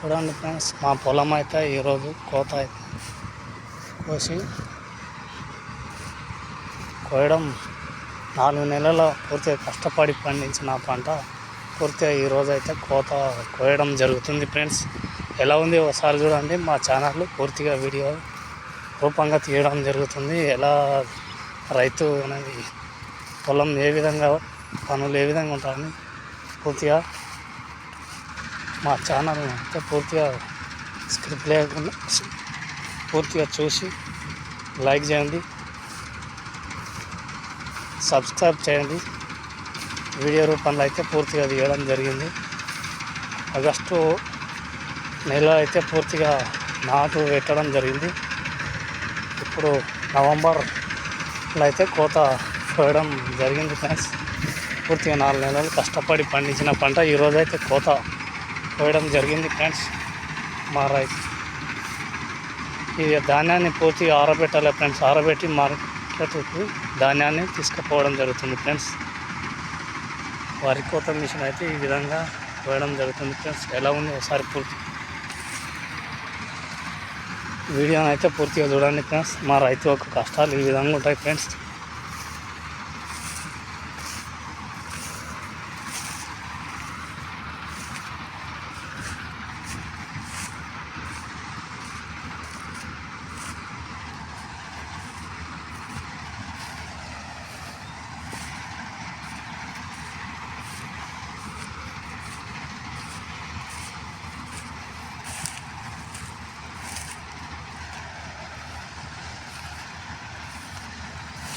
చూడండి ఫ్రెండ్స్, మా పొలం అయితే ఈరోజు కోత అయితే కోసి కోయడం 4 నెలల పూర్తిగా కష్టపడి పండించిన పంట పూర్తిగా ఈరోజు అయితే కోయడం జరుగుతుంది ఫ్రెండ్స్. ఎలా ఉంది ఒకసారి చూడండి. మా ఛానల్ పూర్తిగా వీడియో రూపంగా తీయడం జరుగుతుంది. ఎలా రైతు అనేది పొలం ఏ విధంగా పనులు ఏ విధంగా ఉంటాయని పూర్తిగా మా ఛానల్ అయితే పూర్తిగా స్క్రిప్ట్ లేకుండా పూర్తిగా చూసి లైక్ చేయండి, సబ్స్క్రైబ్ చేయండి. వీడియో రూపంలో అయితే పూర్తిగా తీయడం జరిగింది. ఆగస్టు నెల అయితే పూర్తిగా నాటు పెట్టడం జరిగింది. ఇప్పుడు నవంబర్లో అయితే కోత కోయడం జరిగింది ఫ్రెండ్స్. పూర్తిగా 4 నెలలు కష్టపడి పండించిన పంట ఈరోజు అయితే కోత కోయడం జరిగింది ఫ్రెండ్స్. మా రైతు ఈ ధాన్యాన్ని పూర్తిగా ఆరబెట్టాలి ఫ్రెండ్స్. ఆరబెట్టి మార్కెట్కు ధాన్యాన్ని తీసుకుపోవడం జరుగుతుంది ఫ్రెండ్స్. వరి కోత మిషన్ అయితే ఈ విధంగా కోయడం జరుగుతుంది ఫ్రెండ్స్. ఎలా ఉంది ఒకసారి పూర్తి వీడియోని అయితే పూర్తిగా చూడండి ఫ్రెండ్స్. మా రైతు యొక్క కష్టాలు ఈ విధంగా ఉంటాయి ఫ్రెండ్స్.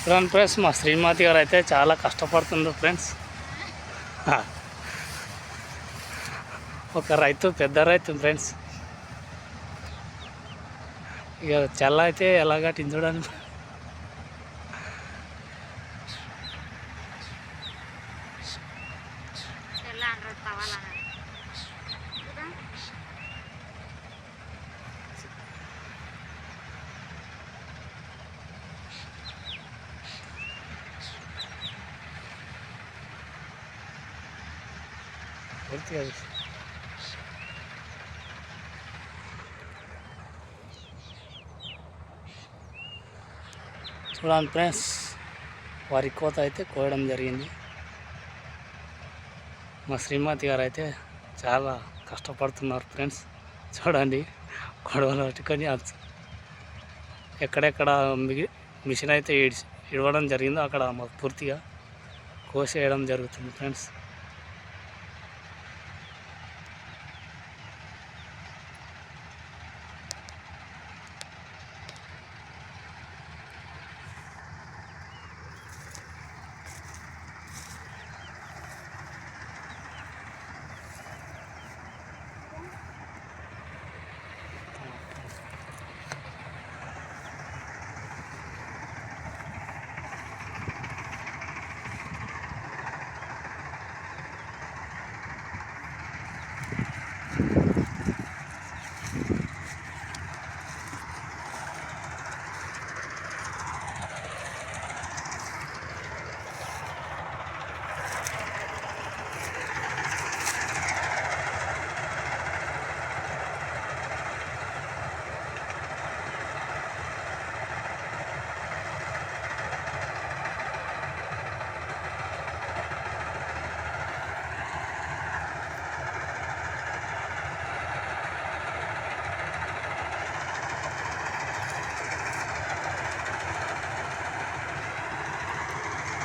చూడండి ఫ్రెండ్స్, మా శ్రీమతి గారు అయితే చాలా కష్టపడుతున్నారు ఫ్రెండ్స్. ఒక రైతు, పెద్ద రైతు ఫ్రెండ్స్. ఇక చల్ల అయితే ఎలాగ చూడండి. పూర్తిగా చూడండి ఫ్రెండ్స్, వరి కోత అయితే కోయడం జరిగింది. మా శ్రీమతి గారు అయితే చాలా కష్టపడుతున్నారు ఫ్రెండ్స్. చూడండి, గొడవలు పట్టుకొని ఎక్కడెక్కడ మిషన్ అయితే ఇడవడం జరిగిందో అక్కడ పూర్తిగా కోసేయడం జరుగుతుంది ఫ్రెండ్స్.